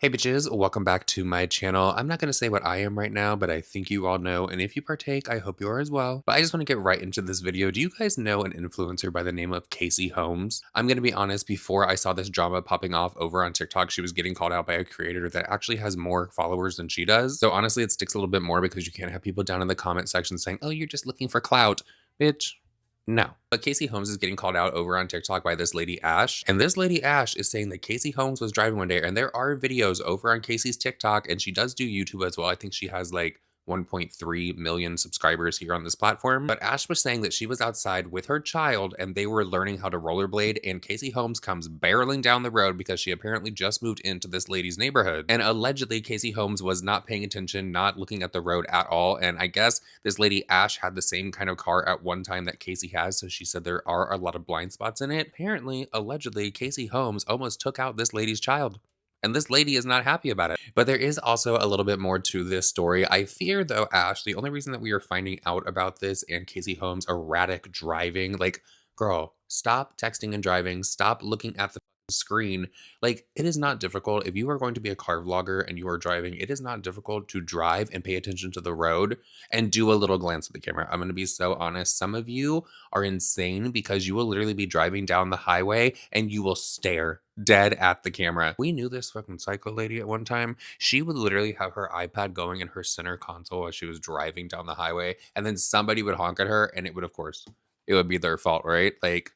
Hey bitches, welcome back to my channel. I'm not going to say what I am right now, but I think you all know, and if you partake, I hope you are as well. But I just want to get right into this video. Do you guys know an influencer by the name of Casey Holmes? I'm going to be honest, before I saw this drama popping off over on TikTok, she was getting called out by a creator that actually has more followers than she does. So honestly, it sticks a little bit more because you can't have people down in the comment section saying, oh, you're just looking for clout. Bitch, no. But Casey Holmes is getting called out over on TikTok by this lady Ash. And this lady Ash is saying that Casey Holmes was driving one day. And there are videos over on Casey's TikTok. And she does do YouTube as well. I think she has like 1.3 million subscribers here on this platform. But Ash was saying that she was outside with her child and they were learning how to rollerblade. And Casey Holmes comes barreling down the road because she apparently just moved into this lady's neighborhood. And allegedly, Casey Holmes was not paying attention, not looking at the road at all. And I guess this lady Ash had the same kind of car at one time that Casey has. So she said there are a lot of blind spots in it. Apparently, allegedly, Casey Holmes almost took out this lady's child. And this lady is not happy about it. But there is also a little bit more to this story. I fear, though, Ash, the only reason that we are finding out about this and Casey Holmes' erratic driving, like, girl, stop texting and driving. Stop looking at the screen. Like, it is not difficult. If you are going to be a car vlogger and you are driving, it is not difficult to drive and pay attention to the road and do a little glance at the camera. I'm going to be so honest. Some of you are insane because you will literally be driving down the highway and you will stare dead at the camera. We knew this fucking psycho lady at one time. She would literally have her iPad going in her center console as she was driving down the highway, and then somebody would honk at her, and it would, of course, it would be their fault, right? Like,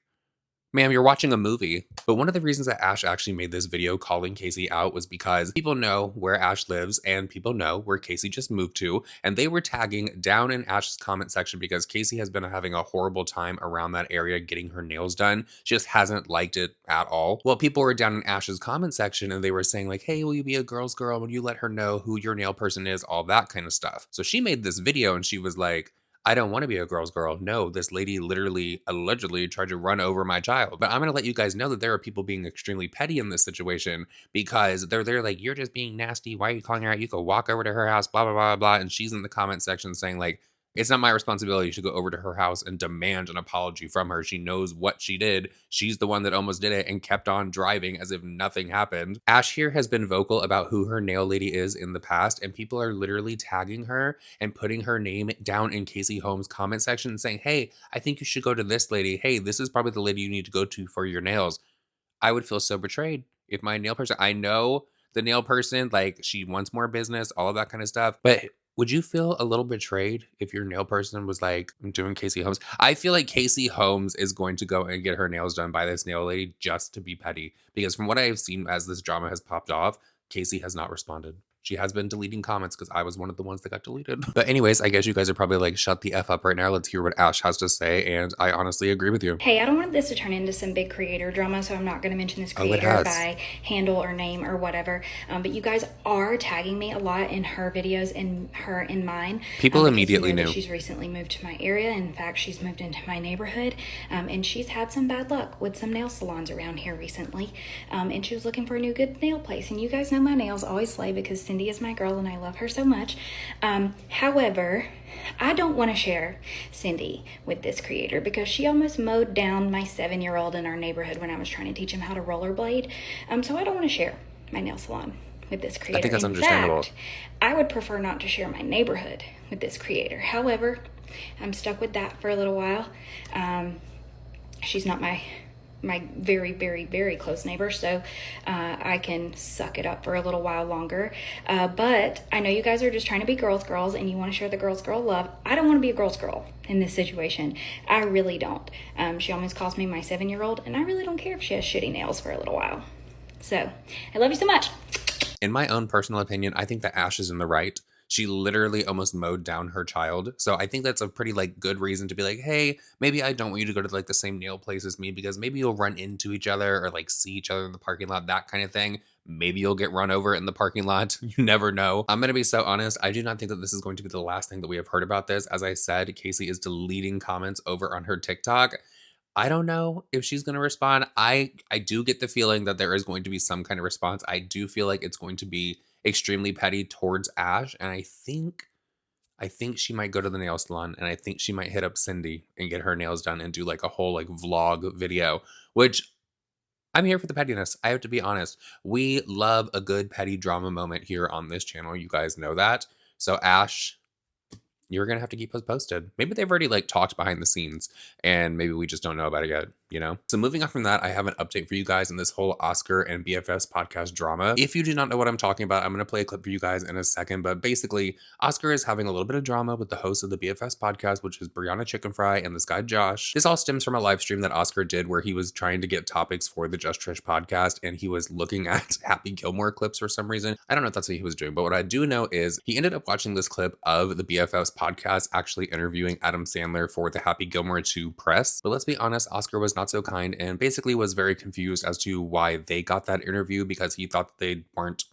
ma'am, you're watching a movie. But one of the reasons that Ash actually made this video calling Casey out was because people know where Ash lives and people know where Casey just moved to. And they were tagging down in Ash's comment section because Casey has been having a horrible time around that area getting her nails done. She just hasn't liked it at all. Well, people were down in Ash's comment section and they were saying like, hey, will you be a girl's girl? Will you let her know who your nail person is? All that kind of stuff. So she made this video and she was like, I don't want to be a girl's girl. No, this lady literally, allegedly tried to run over my child. But I'm going to let you guys know that there are people being extremely petty in this situation because they're there like, you're just being nasty. Why are you calling her out? You could walk over to her house, blah, blah, blah, blah. And she's in the comment section saying like, it's not my responsibility to go over to her house and demand an apology from her. She knows what she did. She's the one that almost did it and kept on driving as if nothing happened. Ash here has been vocal about who her nail lady is in the past, and people are literally tagging her and putting her name down in Casey Holmes' comment section and saying, hey, I think you should go to this lady. Hey, this is probably the lady you need to go to for your nails. I would feel so betrayed if my nail person, I know the nail person, like she wants more business, all of that kind of stuff. But would you feel a little betrayed if your nail person was like, I'm doing Casey Holmes? I feel like Casey Holmes is going to go and get her nails done by this nail lady just to be petty. Because from what I have seen as this drama has popped off, Casey has not responded. She has been deleting comments because I was one of the ones that got deleted. But anyways, I guess you guys are probably like, shut the F up right now. Let's hear what Ash has to say. And I honestly agree with you. Hey, I don't want this to turn into some big creator drama, so I'm not going to mention this Oh, it creator has. by handle or name or whatever. But you guys are tagging me a lot in her videos and her in mine. People Because immediately you know knew. that she's recently moved to my area. In fact, she's moved into my neighborhood, and she's had some bad luck with some nail salons around here recently. And she was looking for a new good nail place. And you guys know my nails always slay because Cindy is my girl and I love her so much. However, I don't want to share Cindy with this creator because she almost mowed down my 7-year-old in our neighborhood when I was trying to teach him how to rollerblade. So I don't want to share my nail salon with this creator. I think that's in understandable. fact, I would prefer not to share my neighborhood with this creator. However, I'm stuck with that for a little while. She's not my very, very, very close neighbor, so I can suck it up for a little while longer. But I know you guys are just trying to be girls and you want to share the girl love. I don't want to be a girl's girl in this situation. I really don't. She almost calls me my 7-year-old, and I really don't care if she has shitty nails for a little while. So, I love you so much. In my own personal opinion, I think that Ash is in the right. She literally almost mowed down her child. So I think that's a pretty like good reason to be like, hey, maybe I don't want you to go to like the same nail place as me because maybe you'll run into each other or like see each other in the parking lot, that kind of thing. Maybe you'll get run over in the parking lot. You never know. I'm going to be so honest. I do not think that this is going to be the last thing that we have heard about this. As I said, Casey is deleting comments over on her TikTok. I don't know if she's going to respond. I do get the feeling that there is going to be some kind of response. I do feel like it's going to be extremely petty towards Ash, and I think she might go to the nail salon, and I think she might hit up Cindy and get her nails done and do like a whole like vlog video, which I'm here for the pettiness. I have to be honest. We love a good petty drama moment here on this channel. You guys know that. So Ash, you're gonna have to keep us posted. Maybe they've already like talked behind the scenes and maybe we just don't know about it yet, you know? So moving on from that, I have an update for you guys in this whole Oscar and BFFs podcast drama. If you do not know what I'm talking about, I'm gonna play a clip for you guys in a second, but basically Oscar is having a little bit of drama with the host of the BFFs podcast, which is Brianna Chicken Fry and this guy Josh. This all stems from a live stream that Oscar did where he was trying to get topics for the Just Trish podcast and he was looking at Happy Gilmore clips for some reason. I don't know if that's what he was doing, but what I do know is he ended up watching this clip of the BFFs podcast actually interviewing Adam Sandler for the Happy Gilmore 2 press. But let's be honest, Oscar was not so kind and basically was very confused as to why they got that interview because he thought that they weren't,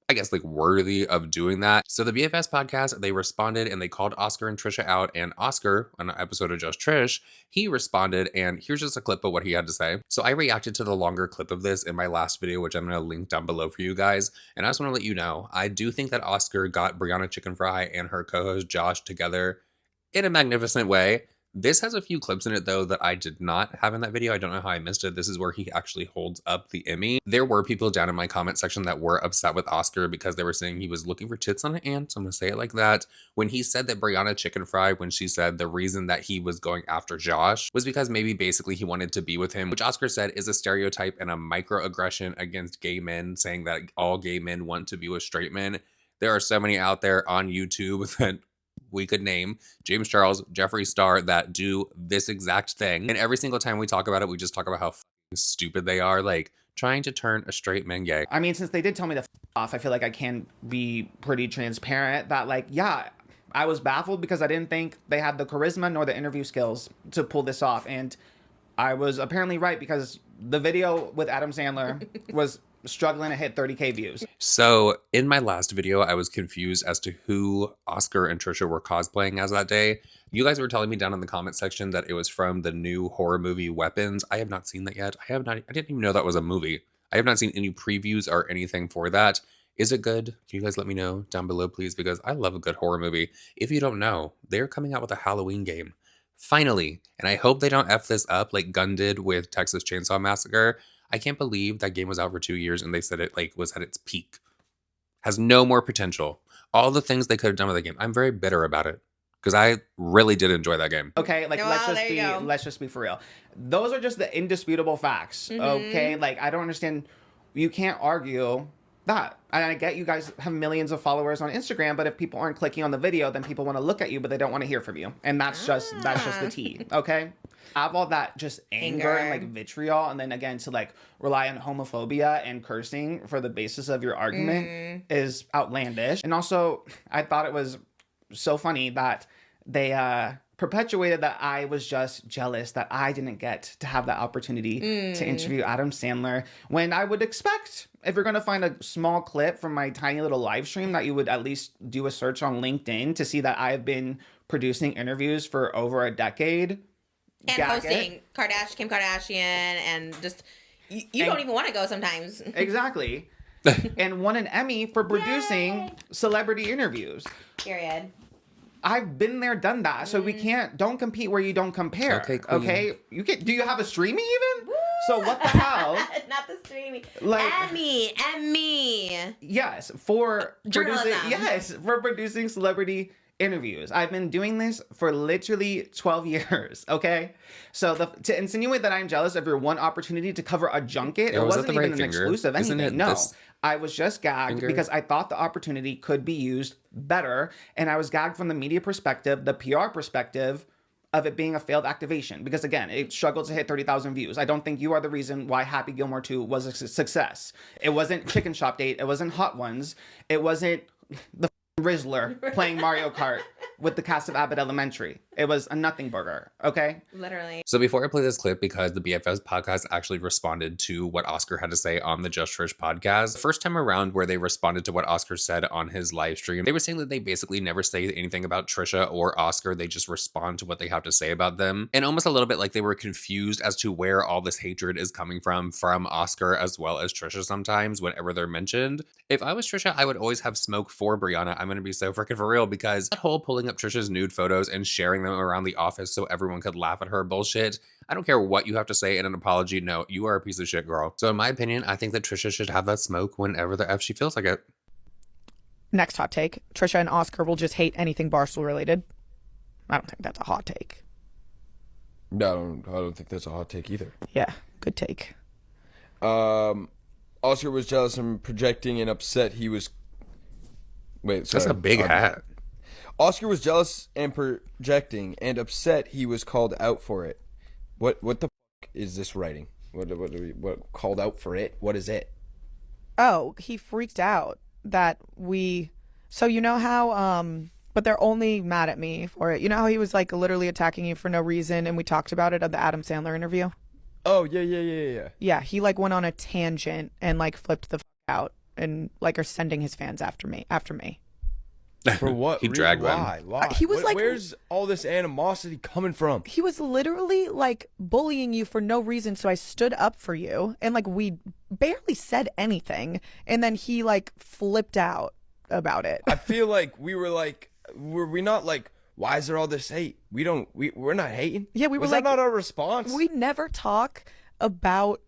I guess, like worthy of doing that. So the BFS podcast, they responded and they called Oscar and Trisha out. And Oscar, on an episode of Just Trish, he responded. And here's just a clip of what he had to say. So I reacted to the longer clip of this in my last video, which I'm going to link down below for you guys. And I just want to let you know, I do think that Oscar got Brianna Chicken Fry and her co-host Josh together in a magnificent way. This has a few clips in it, though, that I did not have in that video. I don't know how I missed it. This is where he actually holds up the Emmy. There were people down in my comment section that were upset with Oscar because they were saying he was looking for tits on an ant. So I'm going to say it like that. When he said that Brianna Chicken Fry, when she said the reason that he was going after Josh was because maybe basically he wanted to be with him, which Oscar said is a stereotype and a microaggression against gay men, saying that all gay men want to be with straight men. There are so many out there on YouTube that we could name, James Charles, Jeffree Star, that do this exact thing. And every single time we talk about it, we just talk about how stupid they are, like trying to turn a straight man gay. I mean, since they did tell me to off, I feel like I can be pretty transparent that, like, yeah, I was baffled because I didn't think they had the charisma nor the interview skills to pull this off. And I was apparently right because the video with Adam Sandler was struggling to hit 30K views. So in my last video, I was confused as to who Oscar and Trisha were cosplaying as that day. You guys were telling me down in the comment section that it was from the new horror movie Weapons. I have not seen that yet. I didn't even know that was a movie. I have not seen any previews or anything for that. Is it good? Can you guys let me know down below, please? Because I love a good horror movie. If you don't know, they're coming out with a Halloween game. Finally. And I hope they don't F this up like Gun did with Texas Chainsaw Massacre. I can't believe that game was out for 2 years and they said it like was at its peak. Has no more potential. All the things they could have done with the game. I'm very bitter about it because I really did enjoy that game. Okay, like let's just be for real. Those are just the indisputable facts. Okay, like I don't understand. You can't argue that. And I get you guys have millions of followers on Instagram, but if people aren't clicking on the video, then people want to look at you, but they don't want to hear from you. And that's just the tea. Okay. Have all that just anger and like vitriol, and then again to like rely on homophobia and cursing for the basis of your argument is outlandish. And also, I thought it was so funny that they perpetuated that I was just jealous that I didn't get to have that opportunity to interview Adam Sandler, when I would expect, if you're going to find a small clip from my tiny little live stream, that you would at least do a search on LinkedIn to see that I've been producing interviews for over a decade. And hosting Kim Kardashian, and just, you don't even want to go sometimes. Exactly. And won an Emmy for producing celebrity interviews. Period. I've been there, done that. So we don't compete where you don't compare. Okay, cool. Okay? Do you have a streaming even? Woo! So what the hell? Not the streaming. Like, Emmy. Yes, for Journalism. for producing celebrity interviews. I've been doing this for literally 12 years, okay? So to insinuate that I'm jealous of your one opportunity to cover a junket, it wasn't even an exclusive anything. No, I was just gagged because I thought the opportunity could be used better, and I was gagged from the media perspective, the PR perspective of it being a failed activation. Because again, it struggled to hit 30,000 views. I don't think you are the reason why Happy Gilmore 2 was a success. It wasn't Chicken Shop Date. It wasn't Hot Ones. It wasn't the Rizzler playing Mario Kart with the cast of Abbott Elementary. It was a nothing burger, okay? Literally. So before I play this clip, because the BFFs podcast actually responded to what Oscar had to say on the Just Trish podcast, the first time around where they responded to what Oscar said on his live stream, they were saying that they basically never say anything about Trisha or Oscar. They just respond to what they have to say about them. And almost a little bit like they were confused as to where all this hatred is coming from Oscar as well as Trisha sometimes whenever they're mentioned. If I was Trisha, I would always have smoke for Brianna. I'm going to be so freaking for real, because that whole pulling up Trisha's nude photos and sharing wearing them around the office so everyone could laugh at her bullshit. I don't care what you have to say in an apology. No, you are a piece of shit, girl. So in my opinion, I think that Trisha should have that smoke whenever the F she feels like it. Next hot take. Trisha and Oscar will just hate anything Barstool related. I don't think that's a hot take. No, I don't think that's a hot take either. Yeah, good take. Oscar was jealous and projecting and upset he was... Wait, sorry. That's a big hat. Oscar was jealous and projecting and upset he was called out for it. What the fuck is this writing? What called out for it? What is it? Oh, he freaked out that we... So you know how... But they're only mad at me for it. You know how he was like literally attacking you for no reason, and we talked about it at the Adam Sandler interview? Oh, yeah. Yeah, he like went on a tangent and like flipped the out and like are sending his fans after me. For what? He dragged them. Why? He was like, where's all this animosity coming from? He was literally like bullying you for no reason, so I stood up for you, and like we barely said anything, and then he like flipped out about it. I feel like we were like, were we not like, why is there all this hate? We're not hating. Yeah, we were Was like, that not our response? We never talk about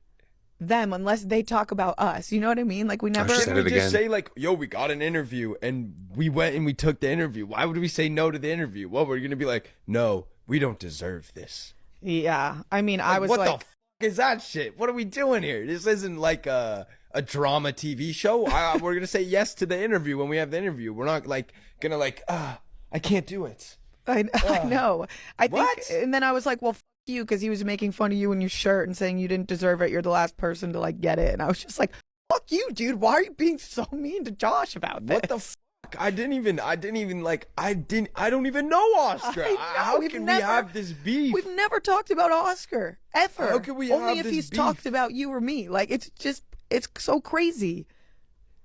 them unless they talk about us. You know what I mean? Like we never. Said it we just again. say like, yo, we got an interview and we went and we took the interview. Why would we say no to the interview? What, we're gonna be like, no, we don't deserve this. Yeah, I mean, I was what like, the fuck is that shit? What are we doing here? This isn't like a drama TV show. We're gonna say yes to the interview when we have the interview. We're not like gonna like, I can't do it. I know. I think, What? and then I was like, well, fuck you, because he was making fun of you and your shirt and saying you didn't deserve it. You're the last person to like get it. And I was just like, fuck you, dude. Why are you being so mean to Josh about this? What the fuck? I don't even know Oscar. I know, How can we have this beef? We've never talked about Oscar ever. How can we Only have if this he's beef? talked about you or me. Like it's so crazy.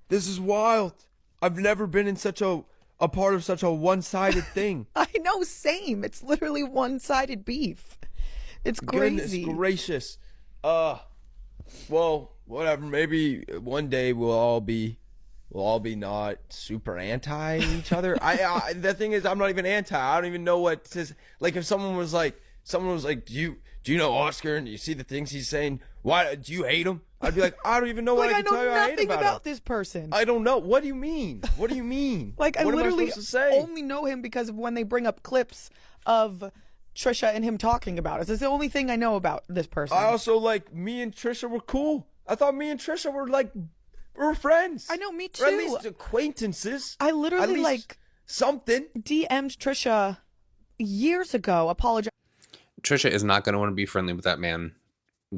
This is wild. I've never been in such a part of such a one-sided thing. I know, same. It's literally one-sided beef. It's crazy. Goodness gracious. Well, whatever. Maybe one day we'll all be not super anti each other. The thing is, I'm not even anti. I don't even know what to say. Like if someone was like, do you know Oscar and you see the things he's saying? Why do you hate him? I'd be like, I don't even know what Like I I can tell you know I hate nothing about about him. this person. I don't know. What do you mean? What do you mean? Like I what literally am I supposed to say? only know him because of when they bring up clips of Trisha and him talking about us. It's the only thing I know about this person. I also like me and Trisha were cool. I thought me and Trisha were like we're friends. I know, me Or at too. least acquaintances. I At literally least like something. DM'd Trisha years ago, apologizing. Trisha is not going to want to be friendly with that man,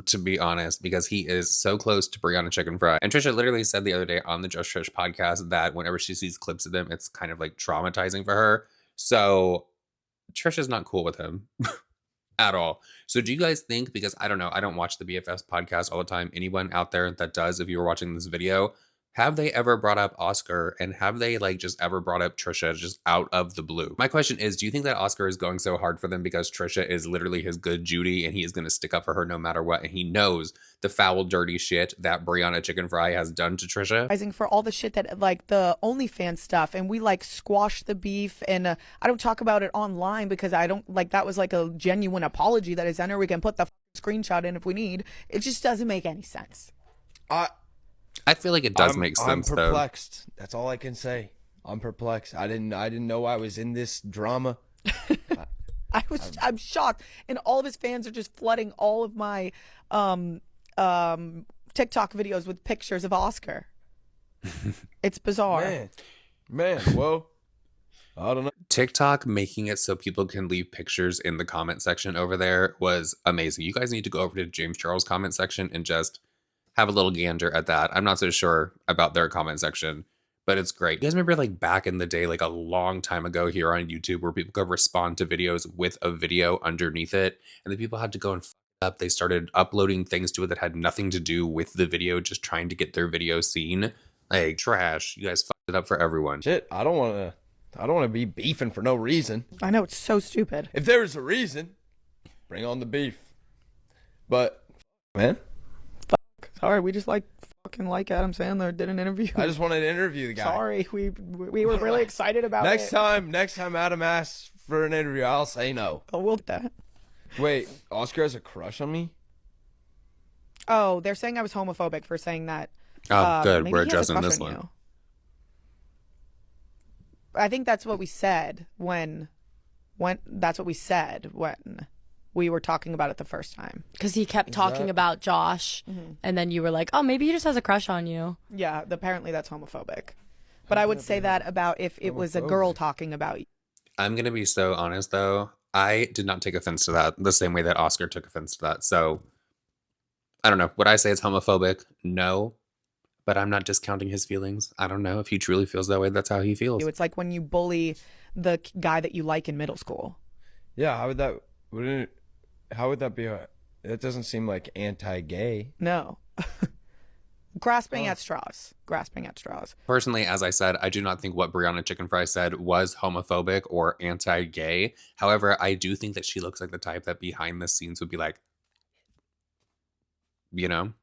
to be honest, because he is so close to Brianna Chicken Fry. And Trisha literally said the other day on the Just Trish podcast that whenever she sees clips of them, it's kind of like traumatizing for her. So Trisha's not cool with him at all. So do you guys think, because I don't know, I don't watch the BFFs podcast all the time. Anyone out there that does, if you were watching this video, have they ever brought up Oscar, and have they like just ever brought up Trisha just out of the blue? My question is, do you think that Oscar is going so hard for them because Trisha is literally his good Judy and he is going to stick up for her no matter what, and he knows the foul, dirty shit that Brianna Chicken Fry has done to Trisha? For all the shit that like the OnlyFans stuff, and we like squash the beef, and I don't talk about it online because I don't like, that was like a genuine apology that I sent her. We can put the screenshot in if we need. It just doesn't make any sense. I feel like it does make sense, I'm though. perplexed. That's all I can say. I'm perplexed. I didn't know I was in this drama. I'm shocked, and all of his fans are just flooding all of my TikTok videos with pictures of Oscar. It's bizarre. Man, well, I don't know. TikTok making it so people can leave pictures in the comment section over there was amazing. You guys need to go over to James Charles' comment section and just have a little gander at that. I'm not so sure about their comment section, but it's great. You guys remember like back in the day, like a long time ago here on YouTube, where people could respond to videos with a video underneath it, and then people had to go and f up. They started uploading things to it that had nothing to do with the video, just trying to get their video seen. Like trash. You guys fucked it up for everyone. Shit, I don't want to be beefing for no reason. I know, it's so stupid. If there is a reason, bring on the beef. But man, Sorry, we just like fucking like Adam Sandler. Did an interview. I just wanted to interview the guy. Sorry, we were really excited about Next it. time Adam asks for an interview, I'll say no. Oh, we'll get that. Wait, Oscar has a crush on me? Oh, they're saying I was homophobic for saying that. Oh, good. Maybe We're he has a addressing crush this on one. you. I think that's what we said when that's what we said when we were talking about it the first time. Because he kept talking about Josh, and then you were like, oh, maybe he just has a crush on you. Yeah, apparently that's homophobic. But I would say that about if it was a girl talking about you. I'm going to be so honest, though. I did not take offense to that the same way that Oscar took offense to that. So, I don't know. Would I say it's homophobic? No. But I'm not discounting his feelings. I don't know. If he truly feels that way, that's how he feels. It's like when you bully the guy that you like in middle school. Yeah, how would that be? That doesn't seem like anti-gay. No. Grasping at straws. Grasping at straws. Personally, as I said, I do not think what Brianna Chicken Fry said was homophobic or anti-gay. However, I do think that she looks like the type that behind the scenes would be like, you know?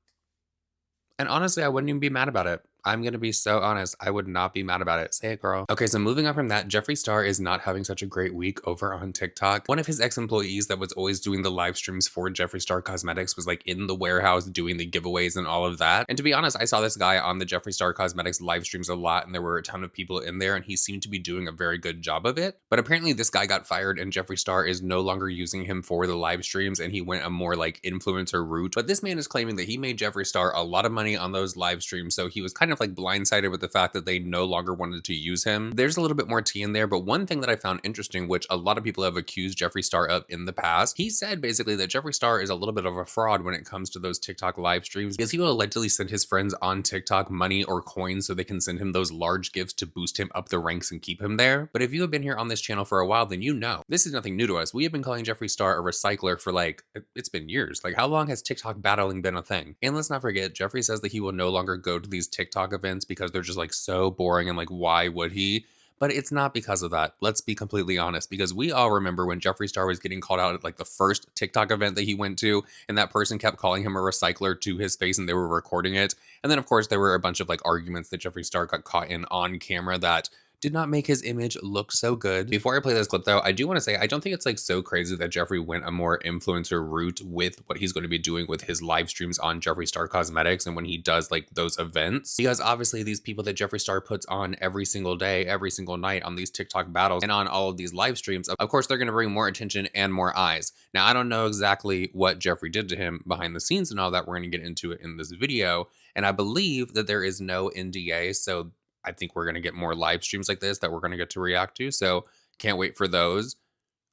And honestly, I wouldn't even be mad about it. I'm going to be so honest. I would not be mad about it. Say it, girl. Okay, so moving on from that, Jeffree Star is not having such a great week over on TikTok. One of his ex-employees that was always doing the live streams for Jeffree Star Cosmetics was like in the warehouse doing the giveaways and all of that. And to be honest, I saw this guy on the Jeffree Star Cosmetics live streams a lot, and there were a ton of people in there, and he seemed to be doing a very good job of it. But apparently this guy got fired, and Jeffree Star is no longer using him for the live streams, and he went a more like influencer route. But this man is claiming that he made Jeffree Star a lot of money on those live streams, so he was kind of like blindsided with the fact that they no longer wanted to use him. There's a little bit more tea in there, but one thing that I found interesting, which a lot of people have accused Jeffree Star of in the past, he said basically that Jeffree Star is a little bit of a fraud when it comes to those TikTok live streams, because he will allegedly send his friends on TikTok money or coins so they can send him those large gifts to boost him up the ranks and keep him there. But if you have been here on this channel for a while, then you know this is nothing new to us. We have been calling Jeffree Star a recycler for like, it's been years. Like, how long has TikTok battling been a thing? And let's not forget, Jeffree says that he will no longer go to these TikTok events because they're just like so boring, and like, why would he? But it's not because of that. Let's be completely honest, because we all remember when Jeffree Star was getting called out at like the first TikTok event that he went to, and that person kept calling him a recycler to his face and they were recording it. And then of course there were a bunch of like arguments that Jeffree Star got caught in on camera that did not make his image look so good. Before I play this clip though, I do want to say, I don't think it's like so crazy that Jeffree went a more influencer route with what he's going to be doing with his live streams on Jeffree Star Cosmetics and when he does like those events. Because obviously these people that Jeffree Star puts on every single day, every single night on these TikTok battles and on all of these live streams, of course they're going to bring more attention and more eyes. Now, I don't know exactly what Jeffree did to him behind the scenes and all that. We're going to get into it in this video. And I believe that there is no NDA, so I think we're going to get more live streams like this that we're going to get to react to. So can't wait for those.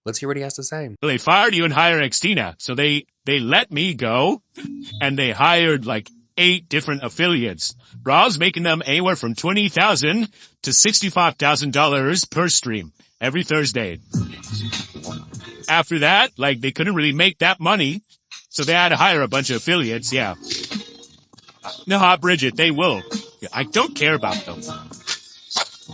Let's hear what he has to say. Well, they fired you and hired Xtina. So they let me go and they hired like 8 different affiliates. Raw's making them anywhere from $20,000 to $65,000 per stream every Thursday. After that, like they couldn't really make that money. So they had to hire a bunch of affiliates. Yeah. No, Hot Bridget, they will. I don't care about them.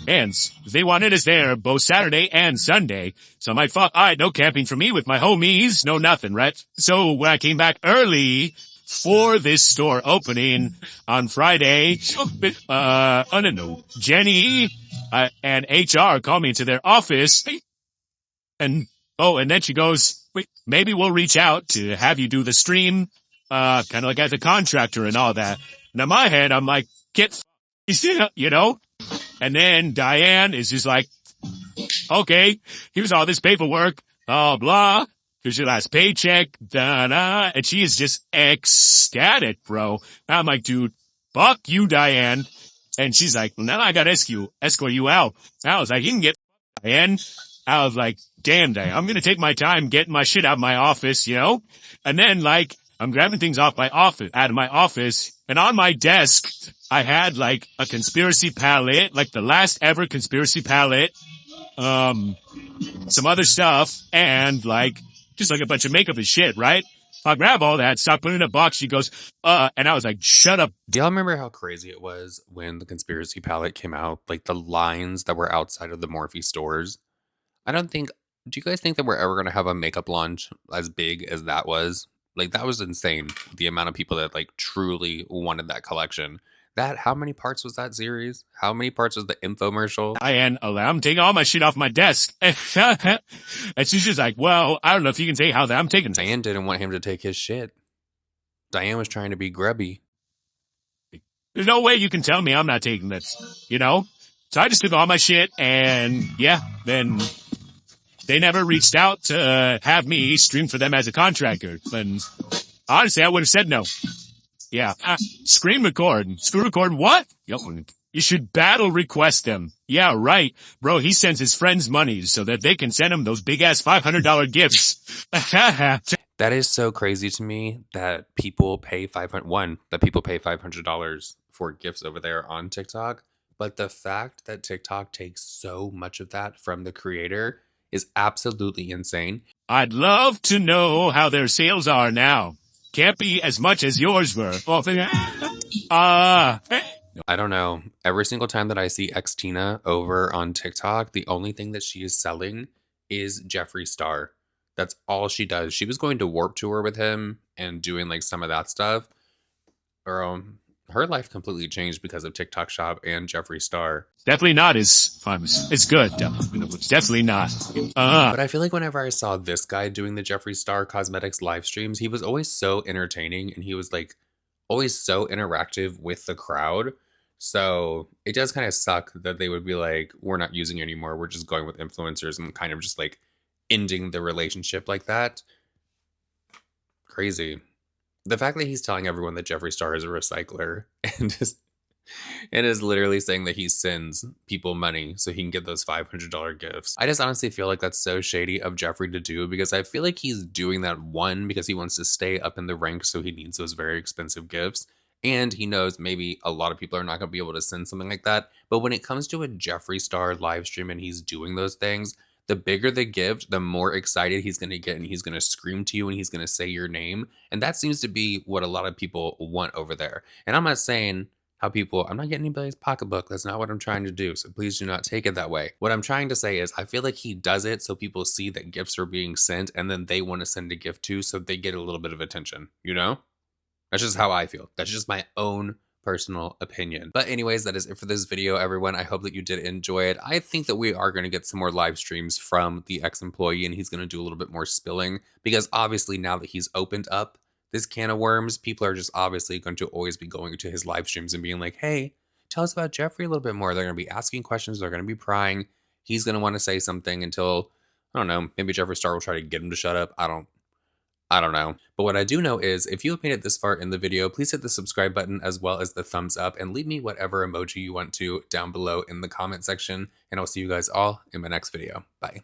And they wanted us there both Saturday and Sunday. So I'm like, fuck, alright, no camping for me with my homies, no nothing, right? So when I came back early for this store opening on Friday, I don't know, Jenny and HR called me into their office and then she goes, wait, maybe we'll reach out to have you do the stream, kind of like as a contractor and all that. And in my head, I'm like, get you know? And then Diane is just like, okay, here's all this paperwork, blah, blah. Here's your last paycheck, da-da. And she is just ecstatic, bro. And I'm like, dude, fuck you, Diane. And she's like, well, now I gotta escort you out. And I was like, you can get Diane. I was like, damn, Diane, I'm gonna take my time getting my shit out of my office, you know? And then, like, I'm grabbing things out of my office, and on my desk, I had like a conspiracy palette, like the last ever conspiracy palette, some other stuff, and like, just like a bunch of makeup and shit, right? I grab all that, start putting it in a box, she goes, and I was like, shut up. Do y'all remember how crazy it was when the conspiracy palette came out? Like the lines that were outside of the Morphe stores? Do you guys think that we're ever going to have a makeup launch as big as that was? Like, that was insane. The amount of people that, like, truly wanted that collection. How many parts was that series? How many parts was the infomercial? And I'm taking all my shit off my desk. And she's just like, well, I don't know if you can say how that I'm taking. Diane didn't want him to take his shit. Diane was trying to be grubby. There's no way you can tell me I'm not taking this, you know? So I just took all my shit and yeah, then they never reached out to have me stream for them as a contractor. And honestly, I would have said no. Yeah. Screen record. Screen record what? You should battle request them. Yeah, right. Bro, he sends his friends money so that they can send him those big-ass $500 gifts. That is so crazy to me that people pay $500 for gifts over there on TikTok. But the fact that TikTok takes so much of that from the creator is absolutely insane. I'd love to know how their sales are now. Can't be as much as yours were. I don't know. Every single time that I see Xtina over on TikTok, the only thing that she is selling is Jeffree Star. That's all she does. She was going to Warp Tour with him and doing like some of that stuff. Her life completely changed because of TikTok Shop and Jeffree Star. Definitely not as famous. It's good. It's definitely not. But I feel like whenever I saw this guy doing the Jeffree Star Cosmetics live streams, he was always so entertaining and he was like always so interactive with the crowd. So it does kind of suck that they would be like, we're not using it anymore. We're just going with influencers and kind of just like ending the relationship like that. Crazy. The fact that he's telling everyone that Jeffree Star is a recycler and is literally saying that he sends people money so he can get those $500 gifts. I just honestly feel like that's so shady of Jeffree to do because I feel like he's doing that, one, because he wants to stay up in the ranks so he needs those very expensive gifts. And he knows maybe a lot of people are not going to be able to send something like that. But when it comes to a Jeffree Star live stream and he's doing those things, the bigger the gift, the more excited he's going to get and he's going to scream to you and he's going to say your name. And that seems to be what a lot of people want over there. And I'm not saying I'm not getting anybody's pocketbook. That's not what I'm trying to do. So please do not take it that way. What I'm trying to say is I feel like he does it so people see that gifts are being sent and then they want to send a gift too so they get a little bit of attention, you know? That's just how I feel. That's just my own personal opinion. But anyways, that is it for this video, everyone. I hope that you did enjoy it. I think that we are going to get some more live streams from the ex-employee and he's going to do a little bit more spilling because obviously now that he's opened up this can of worms, people are just obviously going to always be going to his live streams and being like, hey, tell us about Jeffree a little bit more. They're going to be asking questions. They're going to be prying. He's going to want to say something until, I don't know, maybe Jeffree Star will try to get him to shut up. I don't know. But what I do know is if you have made it this far in the video, please hit the subscribe button as well as the thumbs up and leave me whatever emoji you want to down below in the comment section. And I'll see you guys all in my next video. Bye.